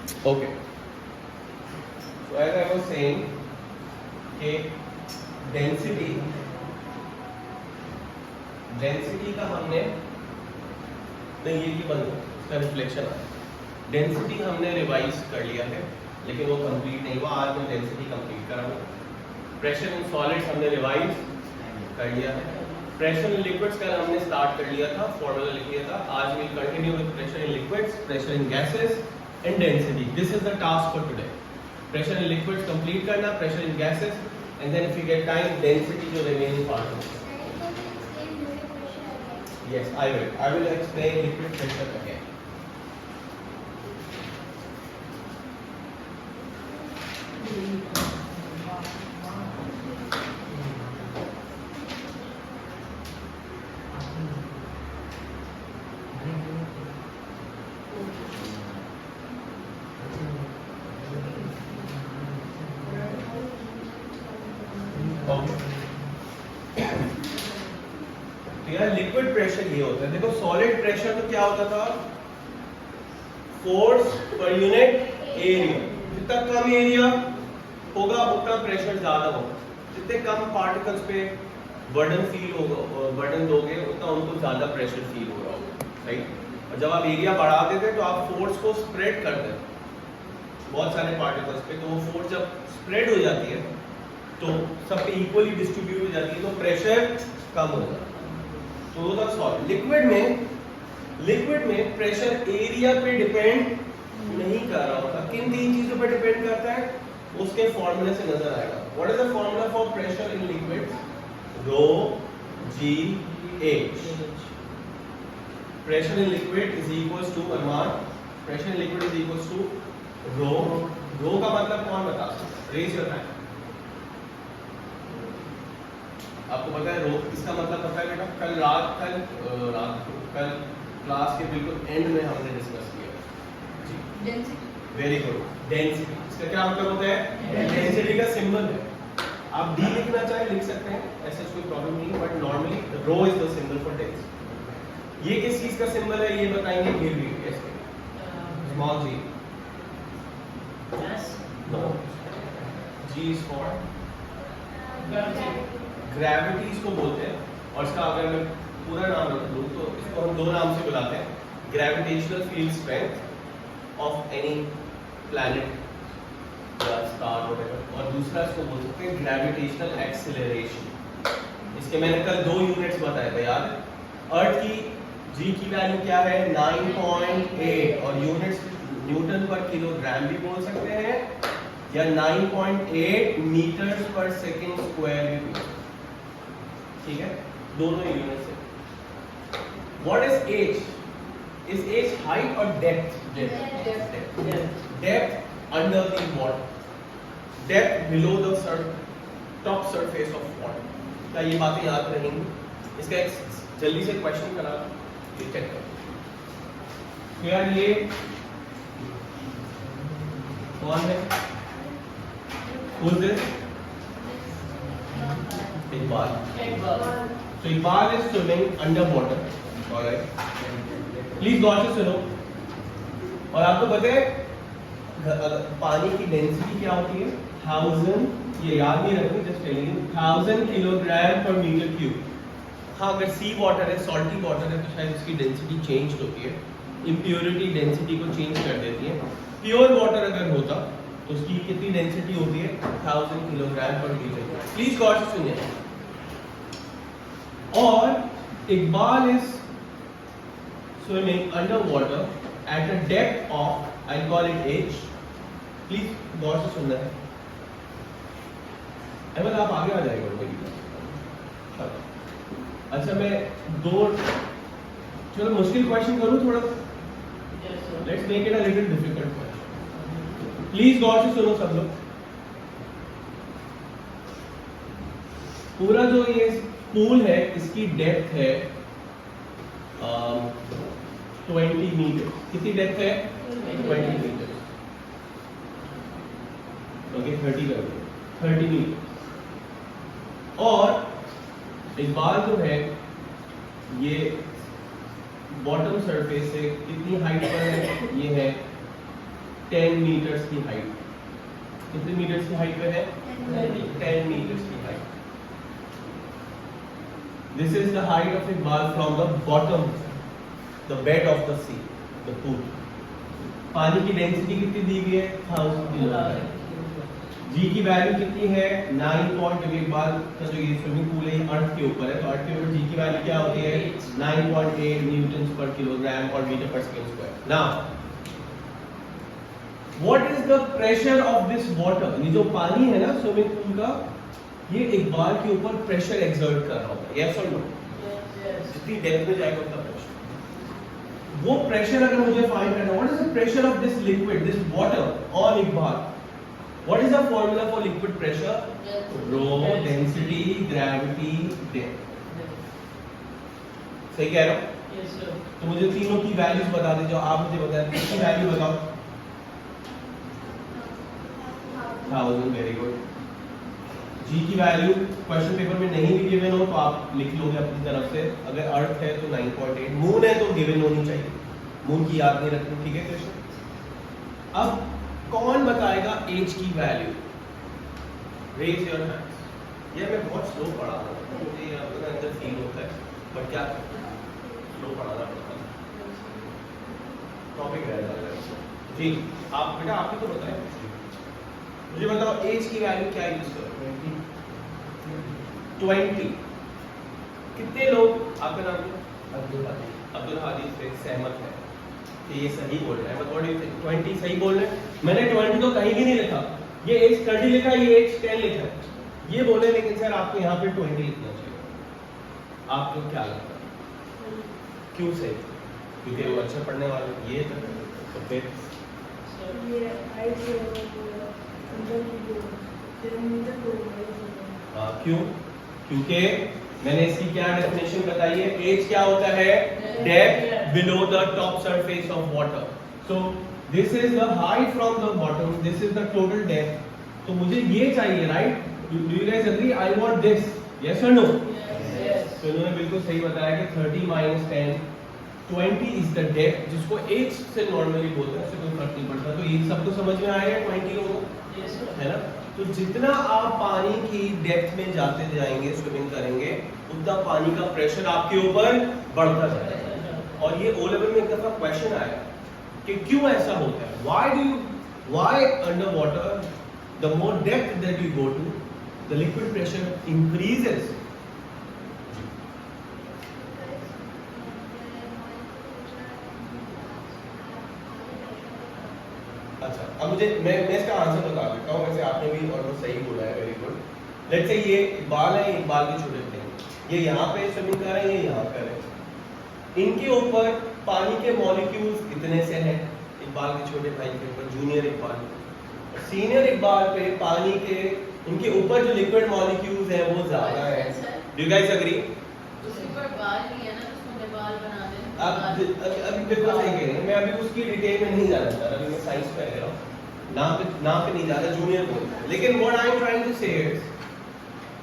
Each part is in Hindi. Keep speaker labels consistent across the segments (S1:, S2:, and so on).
S1: Okay. So as I was saying, कि डेंसिटी का हमने नहीं ये की बंद इसका रिफ्लेक्शन आया। डेंसिटी हमने रिवाइज कर लिया है लेकिन वो कंप्लीट नहीं हुआ। आज मैं डेंसिटी कंप्लीट कराऊंगा। प्रेशर इन सॉलिड्स हमने रिवाइज कर लिया है। प्रेशर इन लिक्विड्स का हमने स्टार्ट कर लिया था, फॉर्मूला लिख लिया था। आज will continue with pressure in liquids, pressure in gases and density. This is the task for today. Pressure in liquids complete करना, pressure in gases and then if you get time density जो रिमेनिंग पार्ट है। Yes, I will explain liquid pressure again. तो यार लिक्विड प्रेशर ये होता है। देखो सॉलिड प्रेशर तो क्या होता था, फोर्स पर यूनिट एरिया। जितना कम एरिया होगा उतना प्रेशर ज्यादा होगा। जितने कम पार्टिकल्स पे बर्डन फील होगा, बर्डन दोगे उतना उनको ज्यादा प्रेशर फील हो रहा होगा, राइट। और जब आप एरिया बढ़ा देते तो आप फोर्स को स्प्रेड कर देते बहुत सारे पार्टिकल्स पे, तो वो फोर्स जब स्प्रेड हो जाती है तो सब पे इक्वली डिस्ट्रीब्यूट हो जाती है तो प्रेशर कम हो जाता है। तो द सॉलिड लिक्विड में प्रेशर एरिया पे डिपेंड नहीं कर रहा होता। किन तीन चीजों पे डिपेंड करता है उसके फॉर्मूले से नजर आएगा। What is the formula for pressure in liquid? Rho g h. Pressure in liquid is equals to अमान, pressure in liquid is equals to rho का मतलब कौन बता सकता है? Raise your hand. आपको पता है रो इसका मतलब पता है बेटा? कल क्लास के बिल्कुल एंड में हमने डिस्कस किया जी। Density, very good. डेंसिटी इसका क्या मतलब होता है? डेंसिटी का सिंबल है। आप डी लिखना चाहे लिख सकते हैं, ऐसा कोई प्रॉब्लम नहीं है, but normally rho is the symbol for density. ये किस चीज का सिंबल है ये बताएंगे फिर भी कैसे? Small G. No, G is for gravity इसको बोलते हैं। और इसका अगर मैं पूरा नाम रख दूं तो इसको हम दो नाम से बुलाते हैं, gravitational field strength of any planet या स्टार वगैरह, और दूसरा इसको बोल सकते हैं ग्रेविटेशनल एक्सीलरेशन। इसके मैंने कल 2 यूनिट्स बताए थे याद है। अर्थ की जी की वैल्यू क्या है? 9.8 और यूनिट्स न्यूटन पर किलोग्राम भी बोल सकते हैं या 9.8 मीटर्स पर सेकेंड स्क्वायर भी बोल सकते हैं, ठीक है? दोनों यूनिट्स है। What is h? Is h height और depth? Depth under the water, depth below the top surface of water. क्या ये बातें याद रहेंगी? इसका एक जल्दी से क्वेश्चन करा ये चेक करो। तो यार ये कौन है? Who is this? Iqbal. So Iqbal is swimming underwater. All right. Please गौर से सुनो। और आपको पता है पानी की डेंसिटी क्या होती है? 1000, ये याद नहीं रखनी, जस्ट टेलिंग यू, 1000 किलोग्राम पर मीटर क्यूब। हाँ, अगर सी वाटर है, सॉल्टी वाटर है तो शायद इसकी डेंसिटी चेंज होती है, इम्प्योरिटी डेंसिटी को चेंज कर देती है। प्योर वाटर अगर होता तो उसकी कितनी डेंसिटी होती है? 1000 किलोग्राम पर मीटर। प्लीज गौर से सुनिए। और Iqbal is swimming under water at a depth of, I call it h. Please गौर से सुनना है। अहमद आप आगे आ जाएगा मेरी। अच्छा मैं चलो मुश्किल क्वेश्चन करूं थोड़ा। Let's make it a little difficult question. Please गौर से सुनो सब लोग। पूरा जो ये पूल है इसकी डेप्थ है 20 मीटर। कितनी डेप्थ है? 20 मीटर। ओके 30 कर दो, 30 मीटर। और इकबाल जो है ये बॉटम सरफेस से कितनी हाइट पर है? ये है 10 मीटर्स की हाइट। कितने मीटर्स की हाइट पे है? 10 मीटर्स की height. This is the height of Iqbal from the bottom, the bed of the sea, the pool. पानी की डेंसिटी कितनी दी गई है? 1000 किलोग्राम। जी की वैल्यू कितनी है? 9 पॉइंट, इकबाल का जो ये स्विमिंग पूल है अर्थ के ऊपर है, तो अर्थ के ऊपर जी की वैल्यू क्या होती है? 9.8 न्यूटन पर किलोग्राम और मीटर पर second square. Now what is the pressure of this water? ये जो पानी है ना स्विमिंग पूल का, ये इकबाल के ऊपर प्रेशर एक्सर्ट कर रहा होगा, यस और नो? जितनी डेप्थ में जाएगा उतना प्रेशर। वो प्रेशर अगर मुझे फाइंड करना, what is the pressure of this liquid, this water on Iqbal? What is the formula for liquid pressure? Rho, density, gravity, depth. सही कह रहा हूँ?
S2: Yes sir.
S1: तो मुझे तीनों की वैल्यूज बता दीजिए, आप मुझे बताएं किसकी वैल्यू बताओ। 1000, वेरी गुड। जी की वैल्यू क्वेश्चन पेपर में नहीं भी गिवन हो तो आप लिख लोगे अपनी तरफ से। अगर अर्थ है तो 9.8, मून है तो गिवन होनी चाहिए, मून की याद नहीं रखनी, ठीक है क्वेश्चन। अब कौन बताएगा एज की वैल्यू? Raise your hands. ये मैं बहुत स्लो पढ़ा रहा हूँ, मुझे ये अपना अंदर फील होता है, बट क्या स्लो पढ़ाना पड़ता है, टॉपिक रह जाता है। जी आप बेटा आप ही तो बताएं, मुझे बताओ एज की वैल्यू क्या यूज करो? 20। कितने लोग, आपका नाम क्या? अब्दुल हादी से सहमत है कि ये सही बोल रहा है? मतलब व्हाट डू यू थिंक? 20 सही बोल रहे हैं? मैंने 20 तो कहीं भी नहीं लिखा, ये एज 30 लिखा है, ये एज 10 लिखा है, ये बोले लेकिन सर आपको यहाँ पे 20 लिखना चाहिए। आपको क्या लगता है क्यों सही? क्योंकि वो अच्छा पढ़ने वाले ये तो फिर
S2: ये हाइट से
S1: क्यों? क्योंकि मैंने इसकी क्या डेफिनेशन बताई है? एज क्या होता है? Depth below the top surface of water. So this is the height from the bottom, this is the total depth. तो मुझे ये चाहिए, right? Do you guys agree? I want this, yes और नो? तो इन्होंने बिल्कुल सही बताया कि 30 माइनस 10, 20 इज द डेप्थ, जिसको एज से नॉर्मली बोलते हैं, उससे कोई फर्क नहीं पड़ता। तो ये सबको समझ में आएगा 20 लोगों को, है ना? तो जितना आप पानी की डेप्थ में जाते जाएंगे, स्विमिंग करेंगे, उतना पानी का प्रेशर आपके ऊपर बढ़ता जाएगा। और ये ओ लेवल में एक दफा क्वेश्चन आया कि क्यों ऐसा होता है? Why under water the more depth that you go to, the liquid pressure increases? अच्छा, अब मुझे मैं इसका आंसर बता देता हूँ। वैसे आपने भी ऑलमोस्ट सही बोला है, वेरी गुड। लेट्स से ये इकबाल है, इकबाल के छोटे थे, ये यहाँ पे स्विमिंग कर रहे हैं, ये यहाँ कर रहे हैं। इनके ऊपर पानी के मॉलिक्यूल्स इतने से हैं, इकबाल के छोटे भाई के ऊपर, जूनियर इकबाल। सीनियर इकबाल पे पानी के इनके ऊपर जो लिक्विड मॉलिक्यूल्स हैं वो ज्यादा है। Do you guys agree? अब अभी बिल्कुल सही कह रहे हैं। मैं अभी उसकी डिटेल में नहीं जाना चाह रहा, अभी मैं साइंस पे कह रहा हूँ, नाम पे नहीं जा रहा, जूनियर बोल। लेकिन what I am trying to say is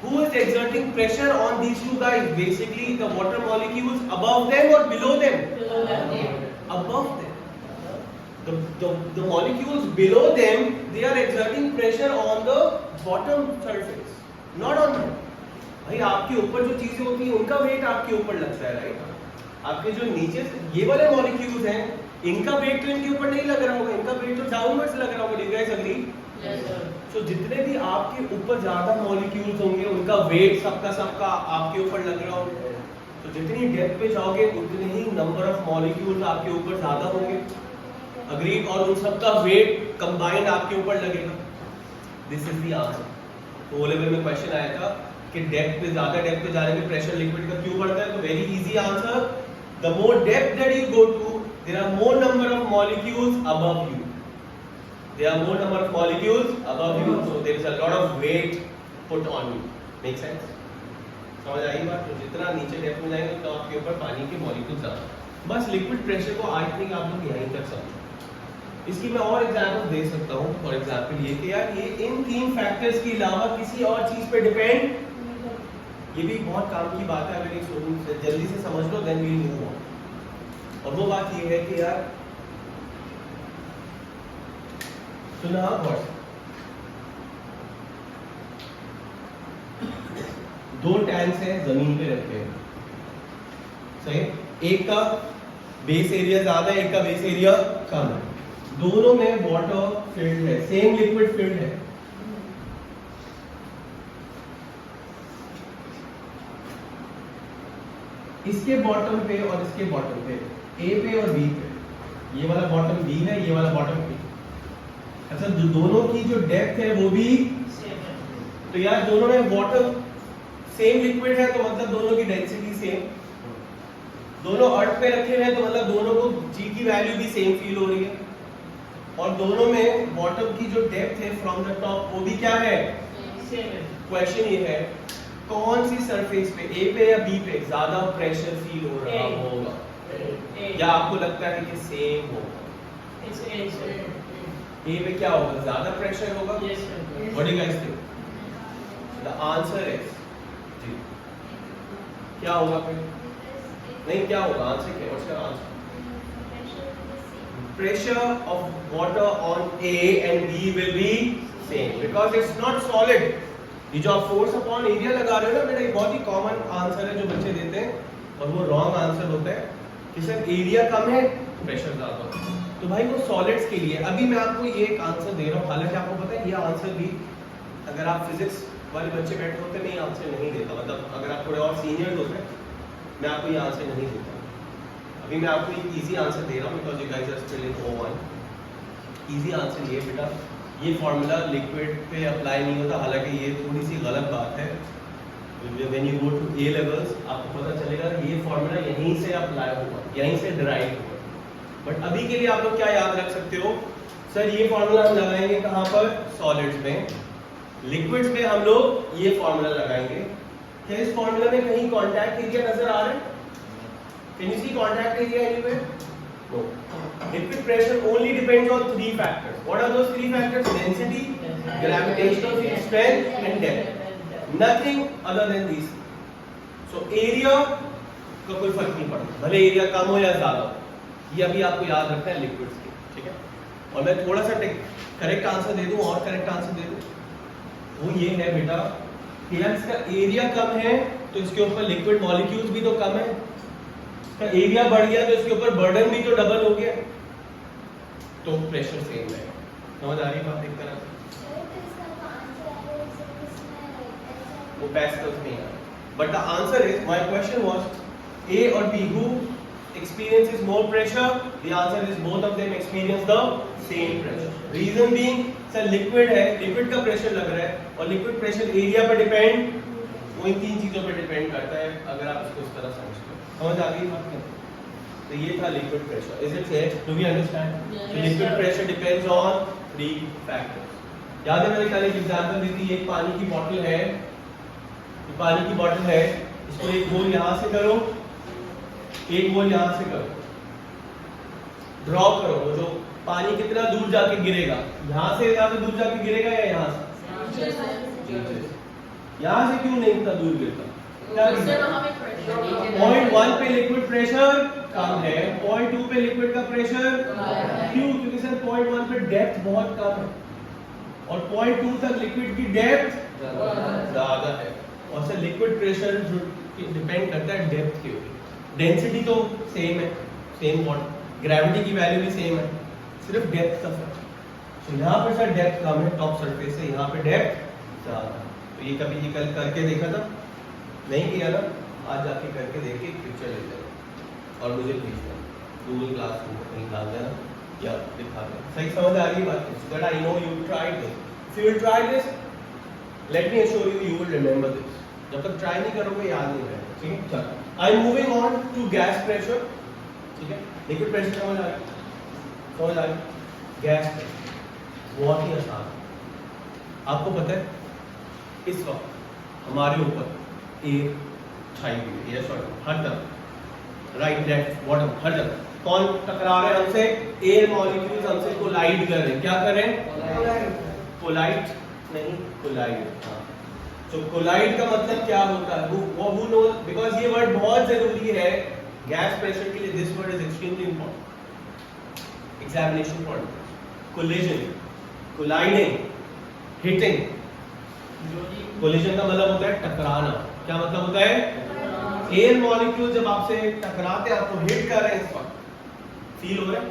S1: who is exerting pressure on these two guys? Basically the water molecules above them or below them? Above them. The molecules below them, they are exerting pressure on the bottom surface, not on them. भाई आपके ऊपर जो चीजें होती हैं उनका वेट आपके ऊपर लगता है, राइट? आपके जो नीचे ये वाले मॉलिक्यूल्स हैं, इनका वेट तो इनके ऊपर नहीं लग रहा होगा, इनका वेट तो डाउनवर्ड्स लग रहा होगा। Do you guys agree? तो जितने भी आपके ऊपर ज्यादा मॉलिक्यूल्स होंगे उनका वेट सबका आपके ऊपर लग रहा होगा। तो जितनी डेप्थ पे जाओगे उतने ही नंबर ऑफ मॉलिक्यूल्स आपके ऊपर ज्यादा होंगे, अग्री? और उन सबका वेट कंबाइंड आपके ऊपर लगेगा। This is the answer. तो ओ लेवल में क्वेश्चन आया था कि डेप्थ पे, ज्यादा डेप्थ पे जाने पे प्रेशर लिक्विड का क्यों बढ़ता है? तो very easy answer, the more depth that you go to, there are more number of molecules above you. There are more number of molecules above you, so there is a lot of weight put on you. Make sense? समझ आई बात? तो जितना नीचे डेप्थ में जाएंगे तो आपके ऊपर पानी के मॉलिक्यूल्स ज्यादा। बस लिक्विड प्रेशर को आई थिंक आप लोग यहीं तक समझो। इसकी मैं और एग्जांपल दे सकता हूँ। फॉर एग्जांपल ये कि यार ये इन 3 फैक्टर्स के अलावा किसी और चीज पे डिपेंड, ये भी बहुत काम की बात है। अगर ये जल्दी से समझ लो देन वी मूव ऑन। और वो बात ये है कि यार सुना गौर से। दो टैंक्स हैं जमीन पे रखे हैं, सही। एक का बेस एरिया ज्यादा है, एक का बेस एरिया कम है। दोनों में वाटर फिल्ड है, सेम लिक्विड फिल्ड है। इसके बॉटम पे और इसके बॉटम पे, ए पे और बी पे, ये वाला बॉटम बी है, ये वाला बॉटम ए। अच्छा, जो दोनों की जो डेप्थ है वो भी तो यार दोनों में वाटर सेम लिक्विड है, तो मतलब दोनों की डेंसिटी सेम। दोनों अर्थ पे रखे हुए हैं, तो मतलब दोनों को जी की वैल्यू भी सेम फील हो रही है। और दोनों में बॉटम की जो डेप्थ है फ्रॉम द टॉप वो भी क्या है, क्वेश्चन ये है कौन सी सरफेस पे, ए पे या बी पे ज्यादा प्रेशर फील हो रहा होगा, या आपको लगता है कि सेम होगा? ए पे क्या होगा, ज्यादा प्रेशर होगा? What do you guys think? The answer is जी, क्या होगा फिर? नहीं, क्या होगा आंसर? क्या what's your answer? Pressure of water on A and B will be same because it's not solid. ये जो आप फोर्स अपॉन एरिया लगा रहे हो ना बेटा, ये बहुत ही कॉमन आंसर है जो बच्चे देते हैं और वो रॉन्ग आंसर होता है कि सर एरिया कम है प्रेशर ज्यादा है। तो भाई वो सॉलिड्स के लिए अभी मैं आपको ये एक आंसर दे रहा हूँ, हालांकि आपको पता है ये आंसर भी अगर आप फिजिक्स वाले बच्चे बैठे होते मैं ये आंसर नहीं देता, मतलब अगर आप थोड़े और सीनियर होते मैं आपको ये आंसर नहीं देता। अभी मैं आपको एक इजी आंसर दे रहा हूँ because you guys are still in O1। Easy answer ये बेटा, ये फॉर्मूला लिक्विड पे अप्लाई नहीं होता, हालांकि ये थोड़ी सी गलत बात है। When you go to A levels आपको पता चलेगा ये फॉर्मूला यहीं से अप्लाई होगा, यहीं से डिराइव होगा। बट अभी के लिए आप लोग क्या याद रख सकते हो, सर ये फॉर्मूला हम लगाएंगे कहाँ पर, सॉलिड्स में। लिक्विड्स में हम लोग ये फॉर्मूला लगाएंगे। क्या इस फॉर्मूला में कहीं कॉन्टैक्ट एरिया नजर आ रहा है? Can you see contact area anywhere? No. Liquid pressure only depends on three factors. What are those three factors? Density, gravitational strength, and depth. Nothing other than these. So area का कोई फर्क नहीं पड़ता, भले एरिया कम हो या ज्यादा हो। ये अभी आपको याद रखना है लिक्विड्स के, ठीक है। और मैं थोड़ा सा करेक्ट आंसर दे दूं और करेक्ट आंसर दे दूं, वो ये है बेटा कि यार इसका एरिया कम है तो इसके ऊपर लिक्विड मॉलिक्यूल्स भी तो कम है। का एरिया बढ़ गया तो इसके ऊपर बर्डन भी तो डबल हो गया, तो प्रेशर सेम है। समझ आ रही बात एक तरह से? वो पैस्कल्स में है, but the answer is, my question was A और B who experiences more pressure? The answer is both of them experience the same pressure. Reason being, sir liquid है, लिक्विड का प्रेशर लग रहा है और लिक्विड प्रेशर एरिया पर डिपेंड, वो इन तीन चीजों पर डिपेंड करता है अगर आप इसको इस तरह समझते हो। समझ आ गई बात? तो ये था liquid pressure. Is it clear? Do we understand? Liquid pressure depends on three factors. याद है मैंने कल एक एग्जांपल दी थी, एक पानी की बोतल है, पानी की बोतल है, इसको एक गोल यहां से करो, एक गोल यहां से करो, ड्रॉ करो, वो जो पानी कितना दूर जाके गिरेगा, यहां से ज्यादा दूर जाके गिरेगा या यहां से? यहां से क्यों नहीं इतना दूर गिरता? पॉइंट 1 पे लिक्विड प्रेशर कम है, पॉइंट 2 पे लिक्विड का प्रेशर क्यों? क्योंकि सर पॉइंट 1 पे डेप्थ बहुत कम है और पॉइंट 2 तक लिक्विड की डेप्थ ज्यादा है। और सर लिक्विड प्रेशर डिपेंड करता है डेप्थ के ऊपर। डेंसिटी तो सेम है, सेम बॉडी, ग्रेविटी की वैल्यू भी सेम है, सिर्फ डेप्थ का फर्क। तो यहाँ पर सर डेप्थ कम है टॉप सरफेस से, यहाँ पे डेप्थ ज्यादा। तो ये कभी कल करके देखा था? नहीं किया ना? आज जाके करके देखिए, पिक्चर ले लेना और मुझे भेज देना, गूगल क्लास में कहीं डाल देना या दिखा देना। सही समझ आ रही है बात? So that I know you tried this. If you will try this, let me assure you, you will remember this. जब तक ट्राई नहीं करोगे याद नहीं रहेगा, ठीक है? चलो, I am moving on to gas pressure, ठीक है? लिक्विड प्रेशर समझ आ रही? समझ आ रही? गैस प्रेशर बहुत ही आसान है। आपको पता है इस वक्त हमारे ऊपर एयर छाई हुई है, यस और नो, हर तरफ, राइट लेफ्ट बॉटम, हर तरफ। कौन टकरा रहे हैं हमसे? एयर मॉलिक्यूल्स हमसे कोलाइड कर रहे हैं। क्या कर रहे हैं? कोलाइड नहीं, कोलाइड। हाँ, तो कोलाइड का मतलब क्या होता है? who knows? बिकॉज ये वर्ड बहुत जरूरी है गैस प्रेशर के लिए। This word is extremely important, examination point. Collision, colliding, hitting. Collision का मतलब होता है टकराना। क्या मतलब होता है? एयर मॉलिक्यूल जब आपसे टकराते हैं, आपको हिट कर रहे हैं, इस वक्त फील हो रहा है?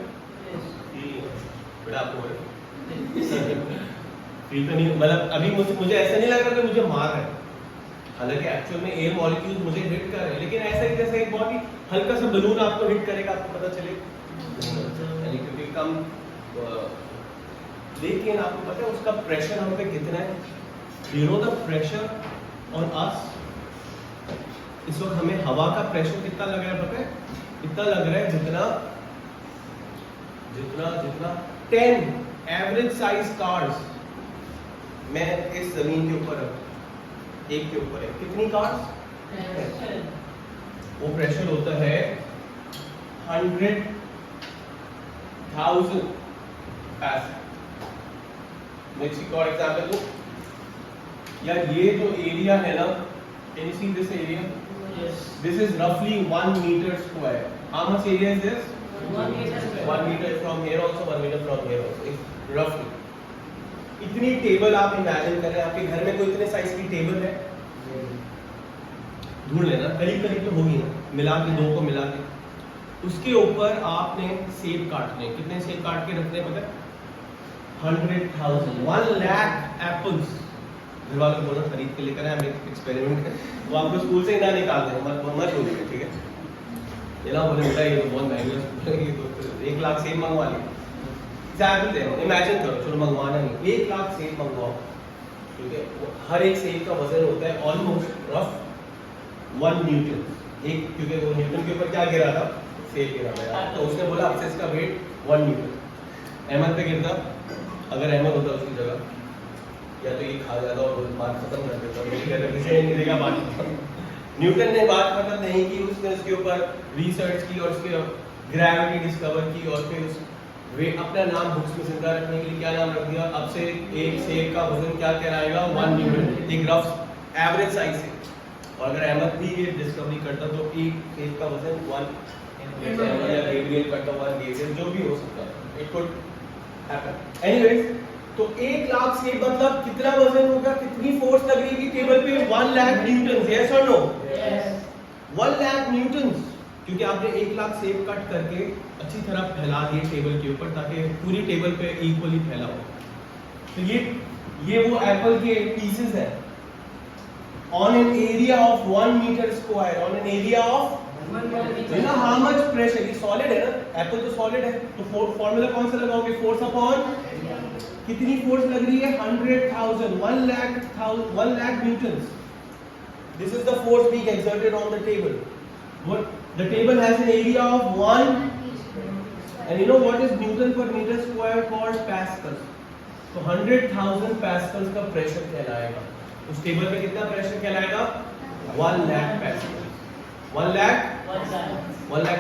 S1: फील नहीं हो रहा है बेटा, आपको हो रहा है? फील तो नहीं, मतलब अभी मुझे ऐसा नहीं लग रहा कि मुझे मार रहा है, हालांकि एक्चुअल में एयर मॉलिक्यूल्स मुझे हिट कर रहे हैं, लेकिन ऐसा ही जैसे एक बहुत ही हल्का सा बलून आपको हिट करेगा, आपको पता चले, यानी क्योंकि कम, लेकिन आपको पता है उसका प्रेशर हम पे कितना है? You know the pressure on us, इस वक्त हमें हवा का प्रेशर कितना लग रहा है पता है? इतना लग रहा है जितना जितना जितना 10 एवरेज साइज कार्स मैं इस जमीन के ऊपर एक के ऊपर है। कितनी कार्स? वो प्रेशर होता है 100,000 पास्कल। नेक्स्ट और एग्जांपल दो यार, ये जो एरिया है ना, can you see this area? This is रफली 1 metre square. How much area is this? 1 metre from here also, 1 metre from here also, रफली। इतनी टेबल आप इमेजिन करें, आपके घर में कोई इतने साइज की टेबल है? ढूंढ लेना, करीब करीब तो होगी ना, मिला के दो को मिला के। उसके ऊपर आपने सेब काटने, कितने सेब काट के रखने पता है? 100,000, 1 लाख एप्पल्स। घर वालों को बोलो खरीद के लेकर आए, हम एक एक्सपेरिमेंट करें, वो आपको स्कूल से ही ना निकाल दें, मत बोलिए, ठीक है? ये ना बोले बेटा ये तो बहुत महंगा स्कूल है, ये तो 1 लाख सेब मंगवा लिए। एग्जाम्पल दे रहा हूं, इमेजिन करो, चलो मंगवाना नहीं, 1 लाख सेब मंगवाओ, ठीक है? हर एक सेब का वजन होता है ऑलमोस्ट रफ 1 न्यूटन, एक, क्योंकि वो न्यूटन के ऊपर क्या गिरा था? सेब गिरा था, तो उसने बोला आपसे इसका वेट 1 न्यूटन। अहमद पे गिरता, अगर अहमद होता उसकी जगह, या तो ये खा जाता और बात खत्म कर देता, मेरी कहता किसी ने नहीं देखा बात खत्म। न्यूटन ने बात खत्म नहीं की, उसने उसके ऊपर रिसर्च की और उसके ग्रेविटी डिस्कवर की, और फिर उस वे अपना नाम बुक्स में जिंदा रखने के लिए क्या नाम रख दिया? अब से एक सेब का वजन क्या कहलाएगा? 1 न्यूटन, एक रफ एवरेज साइज से। और अगर अहमद भी ये डिस्कवरी करता तो एक सेब का वजन 1 या गेब्रियल करता 1 गेब्रियल, जो भी हो सकता है, इट कुड हैपन। एनीवेज, तो 1 लाख सेब मतलब कितना वजन होगा? कितनी फोर्स लग रही है टेबल पे? 1 लाख न्यूटन, यस और नो? 1 लाख न्यूटन, क्योंकि आपने 1 लाख सेब कट करके अच्छी तरह फैला दिए टेबल के ऊपर, ताकि पूरी टेबल पे इक्वली फैला हो। तो ये वो एप्पल के पीसेस है on an area of 1 metre square, on an area of, you know how much pressure, ये सॉलिड है ना, एप्पल तो सॉलिड है, तो फॉर्मूला कौन सा लगाओगे? फोर्स अपॉन, कितनी फोर्स लग रही है? 100,000, 1 lakh Newton. This is the force being exerted on the table. What the table has an area of 1, and you know what is Newton per meter square called Pascal. तो 100,000 pascals का प्रेशर कहलाएगा। उस टेबल पे कितना प्रेशर कहलाएगा? 1 लाख pascal। 1 लाख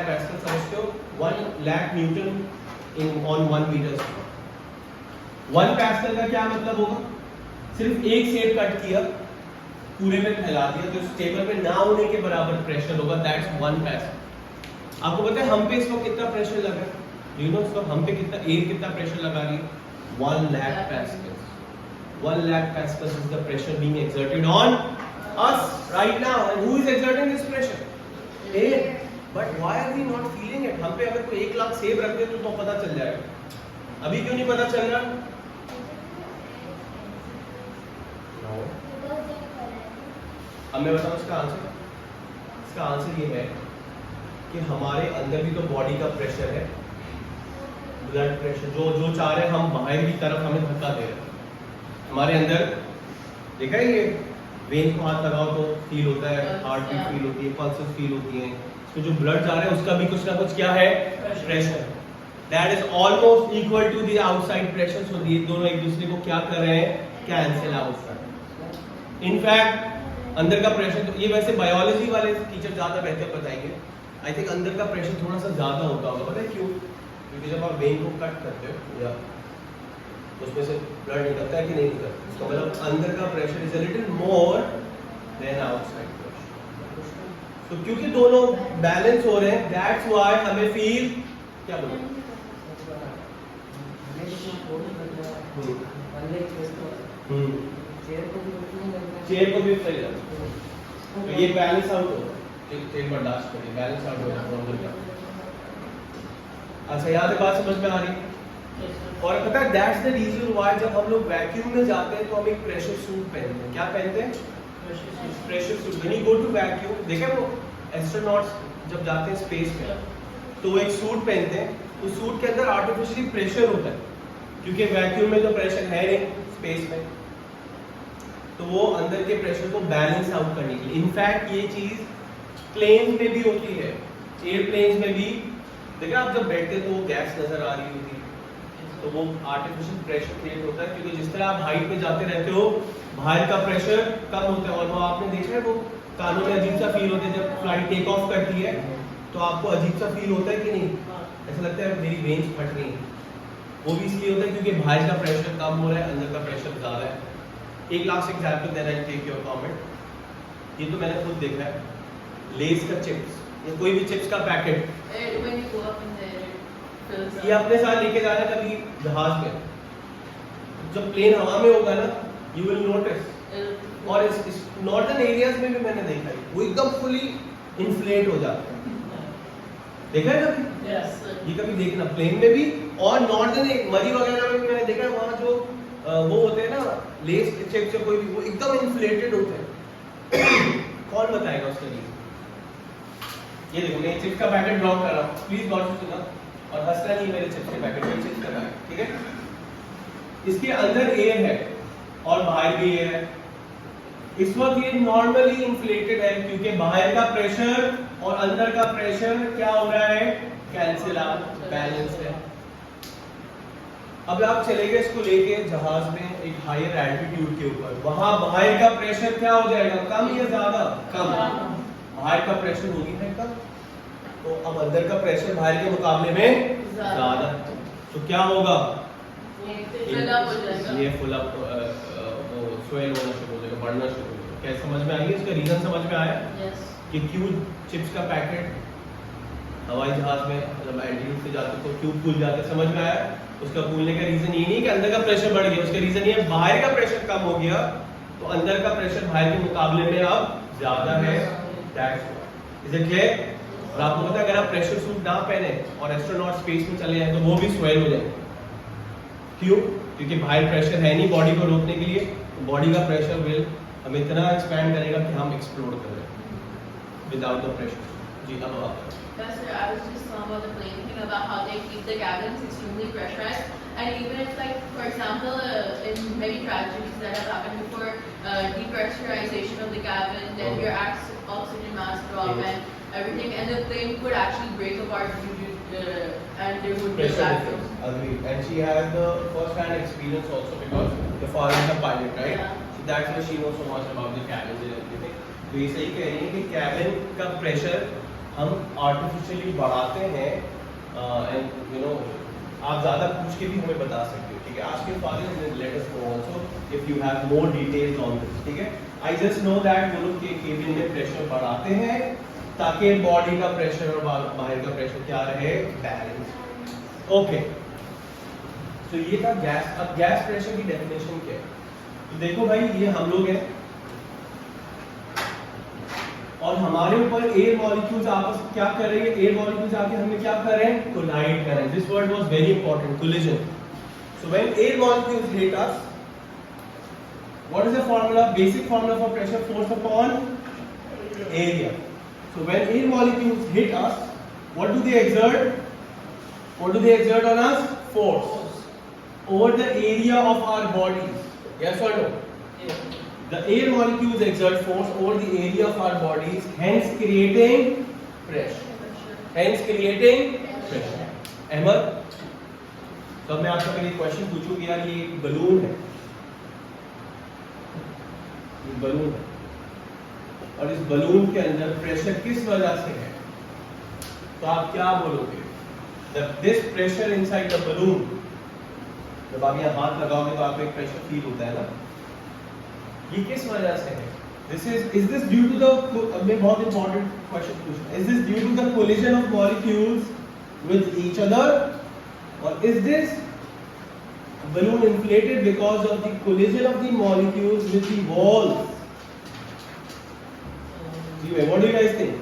S1: pascal, समझते हो? 1 lakh Newton in on 1 meter square। 1 pascal का क्या मतलब होगा? सिर्फ एक सेब कट किया, पूरे में फैला दिया, तो इस टेबल पे ना होने के बराबर प्रेशर होगा, दैट्स 1 pascal। आपको पता है हम पे इस वक्त कितना प्रेशर लग रहा है? यू नो इस वक्त हम पे कितना, एयर कितना प्रेशर लगा रही है? 1 lakh pascals। 1 lakh pascals is the pressure being exerted on us right now, and who is exerting this pressure? Air. But why are we not feeling it? हम पे अगर कोई 1 लाख सेब रख दे तो पता चल जाएगा, अभी क्यों नहीं पता चल रहा? अब मैं बताऊं इसका आंसर। इसका आंसर ये है कि हमारे अंदर भी तो बॉडी का प्रेशर है, ब्लड प्रेशर, जो चाह रहे हम बाहर की तरफ हमें धक्का दे रहे हैं। हमारे अंदर देखा है, ये वेन को हाथ लगाओ तो फील होता है, हार्ट बीट फील होती है, पल्सेस फील होती हैं, तो जो ब्लड जा रहा है उसका भी कुछ ना कुछ क्या है? Pressure. That is almost equal to the outside pressure. So ये दोनों एक दूसरे को क्या कर रहे हैं? कैंसिल आउट कर रहे हैं। इनफैक्ट अंदर का प्रेशर, तो ये वैसे बायोलॉजी वाले टीचर ज्यादा बेहतर बताएंगे, आई थिंक अंदर का प्रेशर थोड़ा सा ज्यादा होता होगा। पता है क्यों? क्योंकि जब आप वेन को कट करते हो या उसमें से ब्लड निकलता है कि नहीं निकलता, इसका मतलब अंदर का pressure is a little more than outside pressure. तो क्योंकि दोनों बैलेंस हो रहे हैं, दैट्स व्हाई हमें फील, क्या बोलूं, चेयर को भी सही है, तो ये बैलेंस आउट होगा, चेयर बर्दाश्त करिए, बैलेंस आउट हो जाएगा अंदर का। अच्छा, यहाँ से बात समझ में आ रही है? और पता है दैट्स द रीजन व्हाई जब हम लोग वैक्यूम में जाते हैं तो हम एक प्रेशर सूट पहनते हैं। क्या पहनते हैं? Pressure suit. When you go to vacuum, देखे वो एस्ट्रोनॉट्स जब जाते हैं स्पेस में तो वो एक सूट पहनते हैं, उस सूट के अंदर आर्टिफिशियली प्रेशर होता है, क्योंकि वैक्यूम में तो प्रेशर है नहीं स्पेस में, तो वो अंदर के प्रेशर को बैलेंस आउट करने के लिए। इनफैक्ट ये चीज प्लेन में भी होती है, एयरप्लेन में भी देखिए आप जब बैठते तो गैस नजर आ रही होती है, तो वो आर्टिफिशियल प्रेशर क्रिएट होता है, क्योंकि जिस तरह आप हाइट में जाते रहते हो बाहर का प्रेशर कम होता है, और वो आपने देखा है वो कानों में अजीब सा फील होता है जब फ्लाइट टेक ऑफ करती है, तो आपको अजीब सा फील होता है कि नहीं? ऐसा लगता है मेरी वेन्स फट रही हैं। वो भी इसलिए होता है क्योंकि बाहर का प्रेशर कम हो रहा है, अंदर का प्रेशर ज़्यादा है। एक last example then I take your comment. ये तो मैंने खुद देखा है, लेस का चिप्स या कोई भी चिप्स का पैकेट, ये अपने साथ लेके जाना कभी जहाज में, जब प्लेन हवा में होगा ना यू विल नोटिस, और इस नॉर्दर्न एरियाज में भी मैंने देखा है वो एकदम फुली इन्फ्लेट हो जाता है। देखा है कभी?
S2: Yes.
S1: ये कभी देखना प्लेन में भी, और नॉर्दर्न मरी वगैरह में भी मैंने देखा है, वहाँ जो वो होते हैं ना लेस चिप्स या कोई भी, वो एकदम इन्फ्लेटेड होते हैं। कौन बताएगा उसका रीजन? ये देखो मैं चिप्स का पैकेट ड्रॉप कर रहा हूँ, प्लीज गौर से सुनना, और हंसना नहीं मेरे चिप्स के पैकेट में, चिप्स कर रहा है, ठीक है? इसके अंदर एयर है और बाहर भी एयर है। इस वक्त ये नॉर्मली इन्फ्लेटेड है क्योंकि बाहर का प्रेशर और अंदर का प्रेशर क्या हो रहा है? कैंसिल आउट, बैलेंस है। अब आप चले गए इसको लेके जहाज में एक हायर एल्टीट्यूड के ऊपर, वहां बाहर का प्रेशर क्या हो जाएगा? कम या ज्यादा? कम। बाहर का प्रेशर होगी है कम, तो अब अंदर का प्रेशर बाहर के मुकाबले में ज्यादा, तो क्या होगा? ये फुल अप स्वेल होना शुरू हो जाएगा, बढ़ना शुरू हो जाएगा। क्या समझ में आई? इसका रीजन समझ में आया? कि क्यों चिप्स का पैकेट हवाई जहाज में जब एल्टीट्यूड से जाते तो क्यों फूल जाते? समझ में आया? उसका फूलने का रीजन ये नहीं कि अंदर का प्रेशर बढ़ गया, उसका रीजन ये बाहर का प्रेशर कम हो गया, तो अंदर का प्रेशर बाहर के मुकाबले में अब ज्यादा है। Is it clear? और आपको पता है अगर आप प्रेशर सूट ना पहने और एस्ट्रोनॉट स्पेस में चले जाए तो वो भी स्वेल हो जाए। क्यों? क्योंकि बाहर प्रेशर है नहीं बॉडी को रोकने के लिए, तो बॉडी का प्रेशर विल हम इतना एक्सपैंड करेगा कि हम एक्सप्लोड कर रहे विदाउट द प्रेशर। जी अब आप
S3: Yes, sir. I was just talking about the plane thing about how they keep the cabins extremely pressurized, and even if, like, for example, in many tragedies that have happened before, depressurization of the cabin, then your oxygen mask drop and everything, and the plane could actually break apart due to and there would be
S1: pressure
S3: vacuum.
S1: difference. Agreed. And she has the first-hand experience also because the father is a pilot, right?
S3: Yeah.
S1: So that's why she knows so much about the cabins and everything. तो ये सही कह रही है कि cabin का pressure हम artificially बढ़ाते हैं, and you know आप ज़्यादा पूछ के भी हमें बता सकते हो, ठीक है? Ask your father and let us know also if you have more details on this, ठीक है? I just know that वो लोग के cabin में pressure बढ़ाते हैं ताकि बॉडी का प्रेशर और बाहर का प्रेशर क्या रहे? बैलेंस। ओके, तो ये था गैस। अब गैस प्रेशर की डेफिनेशन क्या है? तो देखो भाई ये हम लोग हैं और हमारे ऊपर एयर मॉलिक्यूल्स आपस में क्या कर रहे हैं? एयर मॉलिक्यूल्स आके हमें क्या कर रहे हैं? कोलाइड कर रहे हैं। This word was very important, collision. So when air molecules hit us, what is the formula? Basic formula for pressure, force upon area. So when air molecules hit us, what do they exert? What do they exert on us? Force over the area of our bodies. Yes or no?
S2: Yes.
S1: The air molecules exert force over the area of our bodies, hence creating pressure. Hence creating pressure. Ahmad, तो मैं आपसे पहले क्वेश्चन पूछूं कि यार ये एक बलून है, ये बलून है और इस बलून के अंदर प्रेशर किस वजह से है? तो आप क्या बोलोगे? This pressure inside the balloon, जब आप यहाँ हाथ लगाओगे तो आपको एक प्रेशर फील होता है ना, ये किस वजह से है? Is this due to the, मैं बहुत इंपॉर्टेंट क्वेश्चन पूछूं, is this due to the collision of molecules with each other, और is this balloon inflated because of the collision of the molecules with the walls. What do you guys think?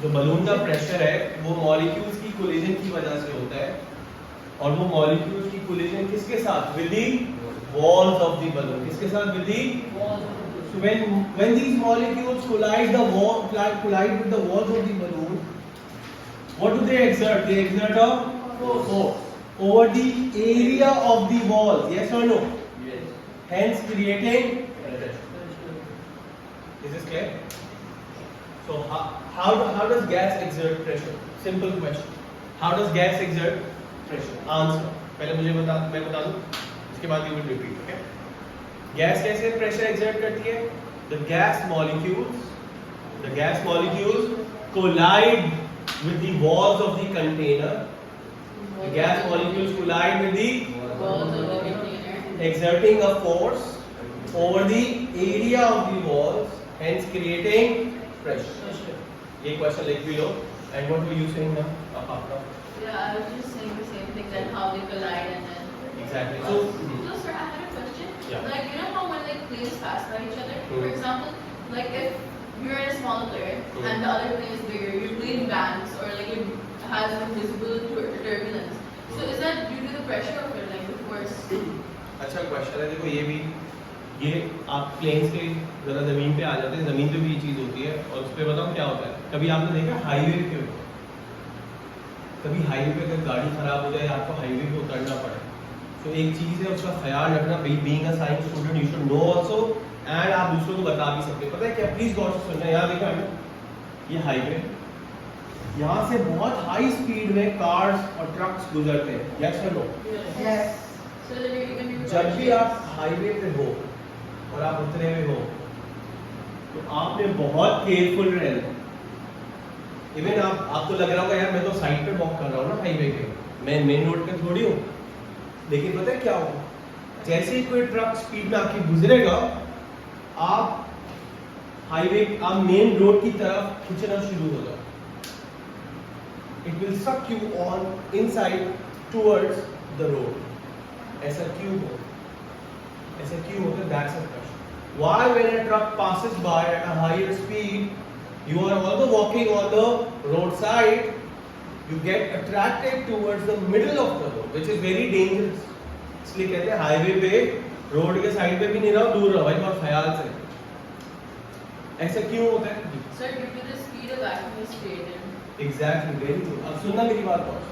S1: जो balloon का pressure है वो molecules की collision की वजह से होता है और वो molecules की collision किसके साथ? With the walls of the balloon. किसके साथ? With the walls. So when these molecules collide with the walls of the balloon, what do they exert? They exert a force over the area of the wall. Yes or no? Yes. Hence creating pressure. Is this clear? So how does gas exert pressure? Simple question. How does gas exert pressure? Answer. पहले मैं बता दूं, इसके बाद you will repeat. Okay? Gas कैसे प्रेशर एक्सर्ट करती है? The gas molecules collide with the walls of the container. The gas molecules collide with the
S3: walls of the container,
S1: exerting a force over the area of the walls, hence creating pressure. ये question लिख भी लो. And what were you saying now?
S3: Yeah, I was just saying the same thing, that how they collide and then.
S1: Exactly.
S3: So sir, I had a question.
S1: Yeah.
S3: Like, you know how when like planes pass by each other? For
S1: Mm.
S3: example, like if you're in a smaller plane and the other plane is bigger, your plane bangs or like it has invisible turbulence. So is that due to the pressure or like the force?
S1: अच्छा क्वेश्चन है. देखो ये आप प्लेन्स के जरा जमीन पे आ जाते हैं, जमीन पे भी ये चीज होती है और उस पे बताऊं क्या होता है. कभी आपने देखा हाईवे पे, कभी हाईवे पे अगर गाड़ी खराब हो जाए आपको हाईवे पे उतरना पड़े, तो एक चीज है उसका ख्याल रखना. Being a science student you should know also, and आप दूसरों को बता भी सकते हैं. पता है क्या? प्लीज गौर से सुनना. यहाँ देखा है ये हाईवे, यहाँ से बहुत हाई स्पीड में कार्स और ट्रक्स गुजरते हैं. यस और no?
S2: Yes.
S3: So that you're even
S1: जब भी आप हाईवे पे हो और आप उतरे हुए हो तो आपने बहुत केयरफुल रहना. इवन आपको लग रहा होगा यार मैं तो साइड पे वॉक कर रहा हूँ ना हाईवे पे, मैं मेन रोड पे थोड़ी हूँ. लेकिन पता है क्या होगा? जैसे ही कोई ट्रक स्पीड में आपकी गुजरेगा, आप मेन रोड की तरफ खींचना शुरू हो जाओ. इट विल सक you on inside towards the road. ऐसा क्यों होता है? That's a question. Why when a truck passes by at a higher speed, you are also walking on the roadside, you get attracted towards the middle of the road, which is very dangerous. इसलिए कहते हैं हाईवे पे रोड के साइड पे भी नहीं रहो, दूर रहो भाई, बहुत ख्याल से. ऐसा क्यों होता है?
S3: Sir, due to the speed of vacuum is created.
S1: Exactly, very true. अब सुनना मेरी बात बहुत.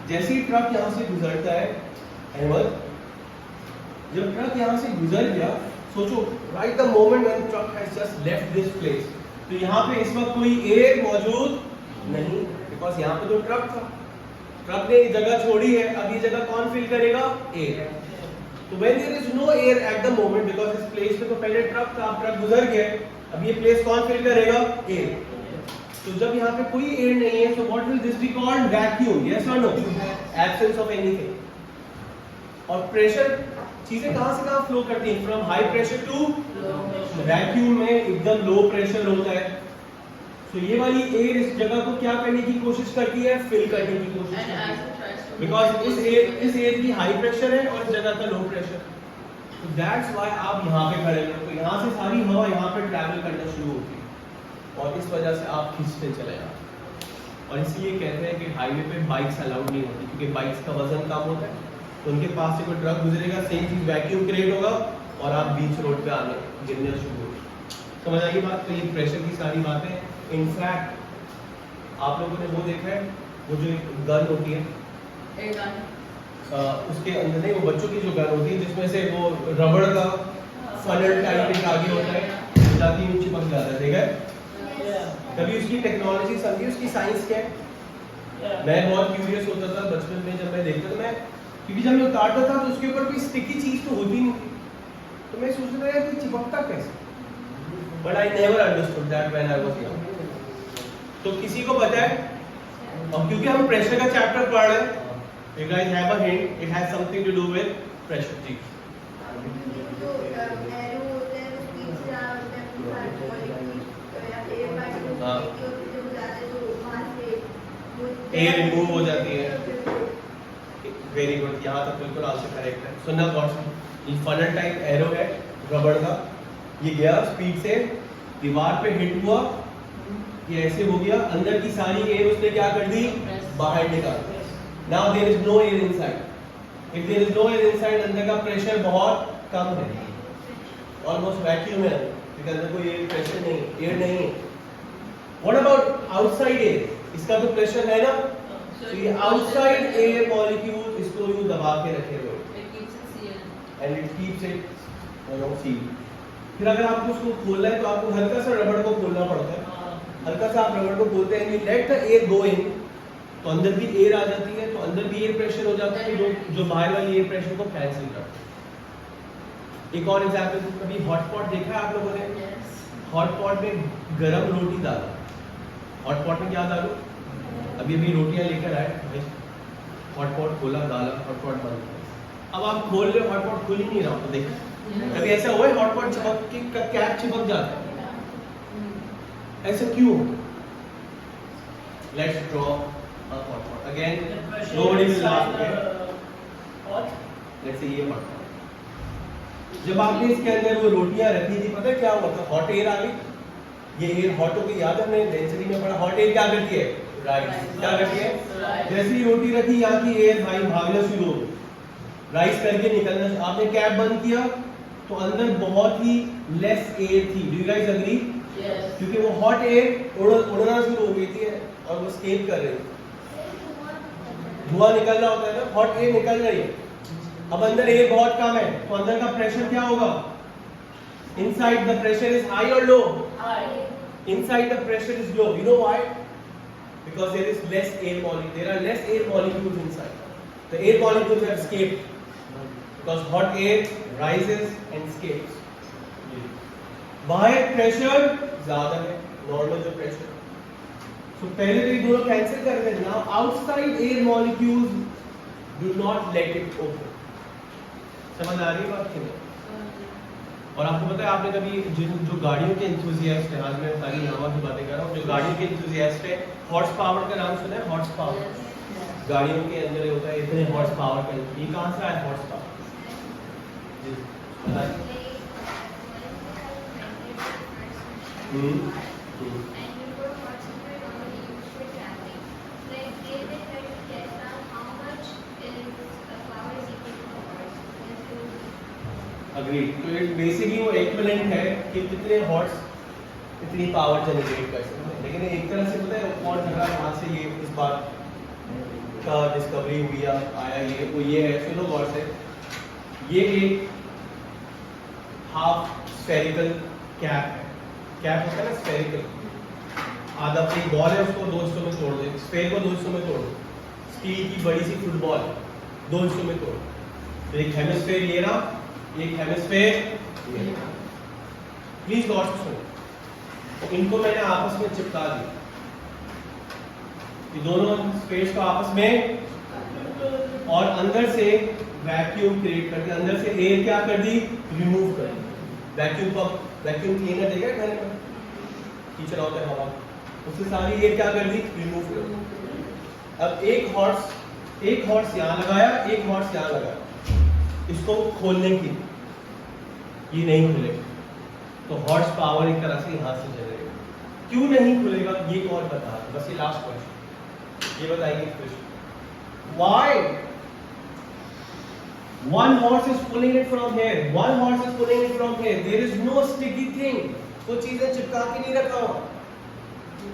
S1: जैसे ही ट्रक यहाँ से गुजरता है, अहमद, जब ट्रक यहाँ से गुजर गया, सोचो right the moment when truck has just left this place, तो यहाँ पे इस वक्त कोई एयर मौजूद नहीं, बिकॉज यहाँ पे तो ट्रक था. ट्रक ने जगह छोड़ी है, अब ये जगह कौन फिल करेगा? एयर. तो when there is no air at the moment, because इस प्लेस पे तो पहले ट्रक था, अब ट्रक गुजर गया, अब ये प्लेस कौन फिल करेगा? एयर. तो जब यहाँ पे कोई एयर नहीं है, so what will this be called? Vacuum. Yes or no? Absence of anything. और प्रेशर चीजें कहां से कहां फ्लो करती हैं? From high pressure to vacuum में एकदम लो प्रेशर होता है. तो ये वाली एयर इस जगह को क्या करने की कोशिश करती है? फिल करने की कोशिश
S3: And
S1: करती
S3: as
S1: है,
S3: it tries to
S1: बिकॉज इस एयर की हाई प्रेशर है और इस जगह का लो प्रेशर. तो दैट्स व्हाई आप यहाँ पे खड़े हो, तो यहाँ से सारी हवा यहाँ पे ट्रैवल करना शुरू होती है और इस वजह से आप खींचते चले जाते. और इसलिए कहते हैं कि हाईवे पे बाइक्स अलाउड नहीं होती, क्योंकि बाइक्स का वजन कम होता है, तो उनके पास से कोई ट्रक गुजरेगा, सेम चीज वैक्यूम क्रिएट होगा और आप बीच रोड पे आने गिरने शुरू हो. समझ आई बात? तो ये प्रेशर की सारी बातें. इनफैक्ट आप लोगों ने वो देखा है, वो जो एक गन होती है,
S3: air gun.
S1: उसके अंदर नहीं, वो बच्चों की जो गन होती है जिसमें से वो रबड़ का फनल टाइप एक आगे होता है, जाती है नीचे पक जाता है. देखा है? कभी उसकी टेक्नोलॉजी समझी, उसकी साइंस क्या है? मैं बहुत क्यूरियस होता था बचपन में जब मैं देखता था, मैं क्योंकि जब मैं उतारता था तो उसके ऊपर कोई स्टिकी चीज तो होती नहीं थी, तो मैं सोचता था कि चिपकता कैसे. But I never understood that when I was young. तो किसी को पता है? और क्योंकि हम प्रेशर का चैप्टर पढ़ रहे हैं, you guys have a hint, it has something to do with pressure. जी,
S2: जो एरो होते हैं वो स्पीड से आ होते हैं, या एयर पार्ट जो
S1: हाँ.
S2: जब जाते हैं तो वहां से
S1: एयर रिमूव हो जाती है. वेरी गुड, यहाँ तक बिल्कुल आंसर करेक्ट है। सुनना गौर से, ये फनल टाइप एरो है रबड़ का, ये गया स्पीड से दीवार पे हिट हुआ, ये ऐसे हो गया, अंदर की सारी एयर उसने क्या कर दी, बाहर निकाल। Now there is no air inside, if there is no air inside, अंदर का प्रेशर बहुत कम है, ऑलमोस्ट वैक्यूम है, क्योंकि अंदर कोई एयर प्रेशर नहीं, एयर नहीं है। व्हाट अबाउट आउटसाइड एयर, इसका तो प्रेशर है ना, तो ये आउटसाइड एयर मॉलिक्यूल इसको यूं दबा के रखे हुए and it keeps it sealed. फिर अगर आपको उसको खोलना है तो आपको हल्का सा रबड़ को खोलना पड़ता है, हल्का सा आप रबड़ को खोलते हैं, यू लेट द एयर गो इन, तो अंदर भी एयर आ जाती है, तो अंदर भी एयर प्रेशर हो जाता है जो बाहर वाली एयर प्रेशर को कैंसिल करता है। एक और एग्जांपल, कभी हॉट पॉट देखा है आप लोगों ने? हॉट पॉट में गरम रोटी डालो, हॉट पॉट में क्या डालो, अभी अभी रोटियां लेकर आए भाई, हॉट पॉट खोला, डाला, हॉट पॉट बंद किया, अब आप खोल रहे हो, हॉट पॉट खुल ही नहीं रहा, तो देखो कभी ऐसा हुआ है हॉट पॉट चिपक के कैप चिपक जाता है, ऐसा क्यों? Let's draw a hot pot again, nobody will laugh again, let's say ये हॉट पॉट, जब आपने इसके अंदर वो रोटियां रखी थी, पता है क्या हुआ था, हॉट एयर आ गई, ये एयर हॉट हो गई, याद है हमने डेंसिटी में पढ़ा, हॉट एयर क्या करती है, राइस, क्या करती है, जैसे ही रोटी रखी यहाँ की एयर भाई भागना शुरू हो, राइस करके निकलना, आपने कैप बंद किया तो अंदर बहुत ही लेस एयर थी, डू यू गाइस एग्री? क्योंकि वो हॉट एयर उड़ना शुरू हो गई थी और वो स्केप कर रही थी, धुआं निकल रहा होता है ना, हॉट एयर निकल रही है, अब अंदर एयर बहुत कम है, तो अंदर का प्रेशर क्या होगा, inside the pressure is high और लो, inside the pressure is low, you know why? Because there is less air molecule, there are less air molecules inside, the air molecules have escaped because hot air rises and escapes, बाहर प्रेशर ज्यादा है, नॉर्मल जो प्रेशर, so पहले तो ये दोनों कैंसिल कर रहे हैं, now outside air molecules do not let it open, समझ आ रही है बात की? और आपको पता है, आपने कभी जो गाड़ियों के एंथुसियास्ट हैं, आज मैं सारी नामा की बातें कर रहा हूँ, जो गाड़ियों के एंथुसियास्ट है, हॉर्स पावर का नाम सुना है? हॉर्स पावर, गाड़ियों के अंदर होता है इतने हॉर्स पावर का, ये कहाँ से आया हॉर्स पावर? अग्री, तो इट बेसिकली वो इक्विवेलेंट है कि कितने हॉट्स इतनी पावर जनरेट कर सकते हैं, लेकिन एक तरह से पता है कौन झगड़ा कहाँ से ये इस बात का डिस्कवरी हुई या आया, ये वो ये है, सुनो गौर से, ये एक हाफ स्फेरिकल कैप है, कैप होता है ना स्फेरिकल, आधा एक बॉल है, उसको दो हिस्सों में तोड़ दे, स्फेयर को दो हिस्सों में तोड़ दो, स्टील की बड़ी सी फुटबॉल दो हिस्सों में तोड़, तो एक हेमिस्फेयर ये रहा, एक हेमिस्फेयर ये, प्लीज गौर से सुनो, तो इनको मैंने आपस में चिपका दिया, ये दोनों स्पेस को आपस में, और अंदर से वैक्यूम क्रिएट करके अंदर से एयर क्या कर दी, रिमूव कर दी, वैक्यूम पंप, वैक्यूम क्लीनर देखा है घर में, टीचर होता है हवा, उससे सारी एयर क्या कर दी, रिमूव कर दी। अब एक हॉर्स यहाँ लगाया, एक हॉर्स यहाँ लगाया, इसको खोलने की, ये नहीं खुलेगा, तो हॉर्स पावर एक तरह से यहाँ से जनरेट, क्यों नहीं खुलेगा ये कौन बता, बस ये लास्ट क्वेश्चन, ये बताएंगे question, why one horse is pulling it from here, one horse is pulling it from here, there is no sticky thing, कोई चीजें चिपका के नहीं रखा हो,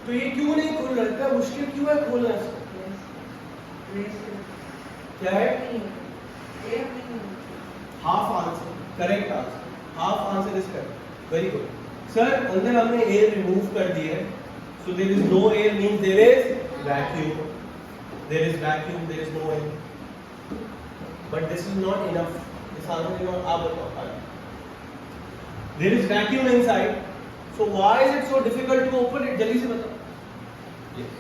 S1: तो ये क्यों नहीं खुल रहा, इतना मुश्किल क्यों है खोलना इसको, क्या है? Half answer, correct answer, half answer is correct, very good sir. अंदर हमने एयर रिमूव कर दी है, so there is no air means there is vacuum, there is vacuum, there is no air, but this is not enough, this answer is not, आप बताओ, there is vacuum inside, so why is it so difficult to open it, जल्दी से बताओ। यस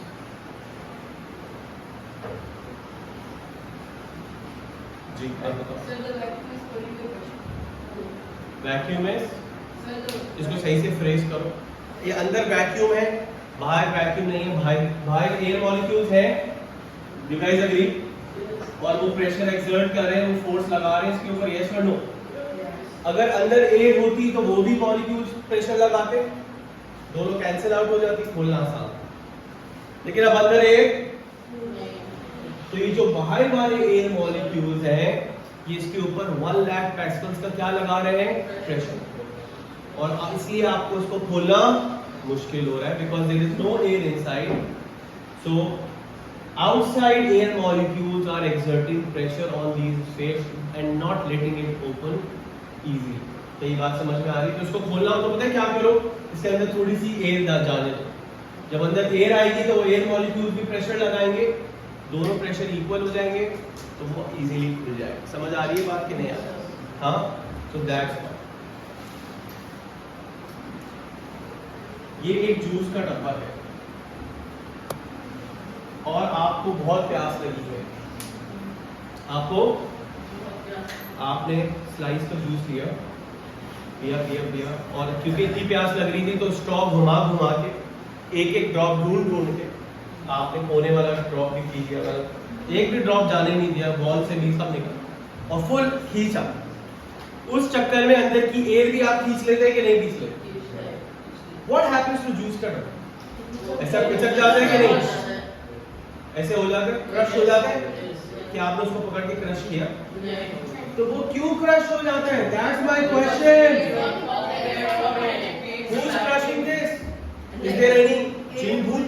S1: जी, आप बताओ। वैक्यूम है, इसको सही से फ्रेज करो, ये अंदर वैक्यूम है, बाहर वैक्यूम नहीं है, बाहर एयर मॉलिक्यूल्स है, यू गाइस एग्री, और वो प्रेशर एक्सर्ट कर रहे हैं, वो फोर्स लगा रहे हैं इसके ऊपर, यस और नो? अगर अंदर एयर होती तो वो भी मॉलिक्यूल्स प्रेशर लगाते, दोनों कैंसिल आउट हो जाती, खोलना आसान। लेकिन अब अंदर एयर, तो ये जो बाहर वाले एयर मॉलिक्यूल्स हैं ये इसके ऊपर 1 लाख पास्कल्स का क्या लगा रहे हैं? प्रेशर। और इसलिए आपको इसको खोलना मुश्किल हो रहा है, because there is no air inside. So outside air molecules are exerting pressure on these space and not letting it open easily। तो ये बात समझ में आ रही है? तो इसको खोलना हो तो पता है क्या करो, इसके अंदर थोड़ी सी एयर जाने दो। जब अंदर एयर आएगी तो वो एयर मॉलिक्यूल भी प्रेशर लगाएंगे, दोनों प्रेशर इक्वल हो जाएंगे, तो वो इजीली खुल जाएगा। समझ आ रही है बात कि नहीं आ रही? हाँ, तो दैट्स ये एक जूस का डब्बा है और आपको बहुत प्यास लगी है, आपने स्लाइस का जूस लिया और क्योंकि इतनी प्यास लग रही थी तो स्ट्रॉ घुमा के एक ड्रॉप ढूंढ के आपने कोने वाला ड्रॉप भी खींच दिया, एक भी ड्रॉप जाने नहीं दिया, बॉल से भी सब निकला और फुल खींचा। उस चक्कर में अंदर की एयर भी आप खींच लेते हैं कि नहीं खींच लेते? व्हाट हैपेंस टू जूस का डब्बा? ऐसा पिचक जाता है कि नहीं? ऐसे हो जाते, क्रश हो जाते हैं कि आपने उसको पकड़ के क्रश किया, तो वो क्यों क्रश हो जाता है? That's my question. Who is crushing this? Is there any चेन भूल?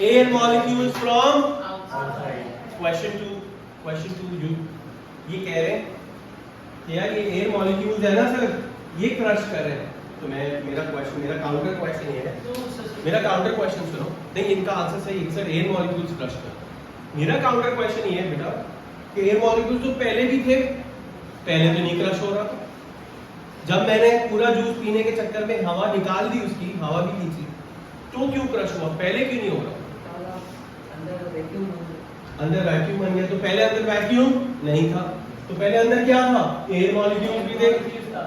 S1: Air molecules from question to you. ये कह रहे हैं कि यार ये एयर मॉलिक्यूल्स है ना सर, ये क्रश कर रहे हैं। तो मेरा काउंटर क्वेश्चन ये है, मेरा काउंटर क्वेश्चन सुनो। नहीं, इनका आंसर सही है सर, एयर मॉलिक्यूल्स क्रश कर। मेरा काउंटर क्वेश्चन ये है बेटा कि एयर मॉलिक्यूल्स तो पहले भी थे, पहले तो नहीं क्रश हो रहा था। जब मैंने पूरा जूस पीने के चक्कर में हवा निकाल दी, उसकी हवा भी खींची, तो क्यों क्रश हुआ? पहले क्यों नहीं हो रहा? अंदर वैक्यूम बन गया। तो पहले अंदर वैक्यूम नहीं था, तो पहले अंदर क्या था? एयर मॉलिक्यूल भी थे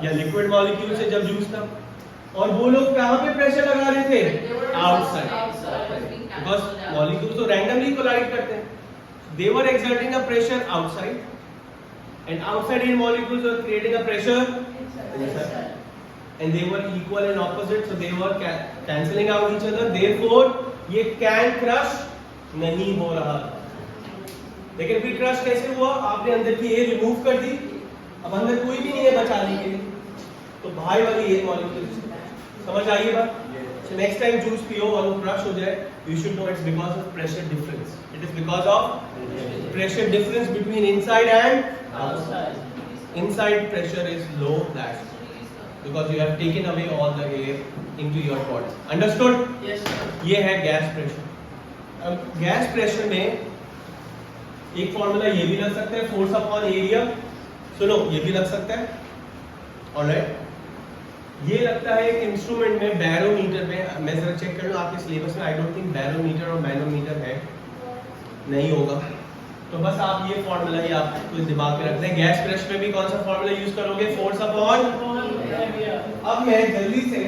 S1: या लिक्विड मॉलिक्यूल से जब जूस था। और वो लोग कहां पे प्रेशर लगा रहे थे? आउटसाइड, बिकॉज़ मॉलिक्यूल्स तो रैंडमली कोलाइड करते हैं। They were exerting a pressure outside and outside air molecules were creating a pressure inside, and they were equal and opposite, so they were cancelling out each other, therefore ये can crush नहीं हो रहा। लेकिन फिर क्रश कैसे हुआ? आपने अंदर की एयर रिमूव कर दी, अब अंदर कोई भी नहीं है बचाने के लिए, तो बाहर वाली एयर मॉलिक्यूल्स। समझ आइए बात? So next time जूस पियो और वो क्रश हो जाए, you should know it's because of pressure difference. It is because of pressure difference between inside and outside. Inside pressure is low, that's because you have taken away all the air into your body. Understood?
S3: Yes, sir.
S1: ये है गैस प्रेशर। अब गैस प्रेशर में एक फॉर्मूला ये भी लग सकता है, फोर्स अपॉन एरिया। सुनो, ये भी लग सकता है। ऑलराइट, ये लगता है एक इंस्ट्रूमेंट में, बैरोमीटर में। मैं जरा चेक कर लूं आपके सिलेबस में, आई डोंट थिंक बैरोमीटर और मैनोमीटर है, नहीं होगा। तो बस आप ये फॉर्मूला ही आपको दिमाग में रखना है। गैस प्रेशर में भी कौन सा फॉर्मूला यूज करोगे? Force upon. अब मैं जल्दी से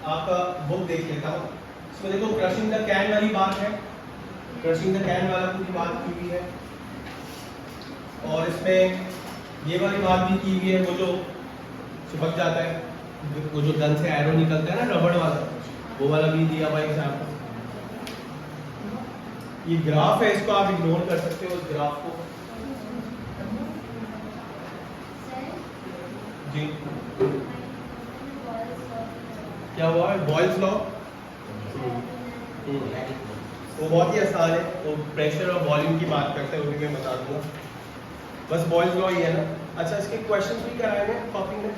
S1: आपका बुक देख लेता हूँ। इसमें देखो क्रशिंग द कैन वाली बात है, क्रशिंग द कैन वाला पूरी बात की हुई है, और इसमें ये वाली बात भी की हुई है, वो जो चिपक जाता है, वो जो गन से एरो निकलता है ना, रबड़ वाला, वो वाला भी दिया हुआ एग्जाम्पल। ये ग्राफ है, इसको आप इग्नोर कर सकते हो, इस ग्राफ को जी। क्या हुआ है? Boyle's law. वो बहुत ही आसान है, वो प्रेशर और वॉल्यूम की बात करते हैं, वो भी मैं बता दूंगा। बस बॉयल्स लॉ ही है ना। अच्छा, इसके क्वेश्चंस भी कराए हैं कॉपी में?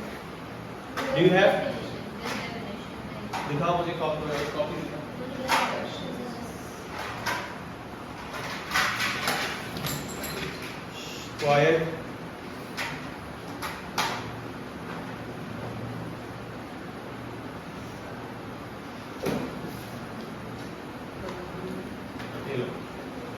S1: Do you have? दिखाओ मुझे कॉपी दिखाओ। Quiet.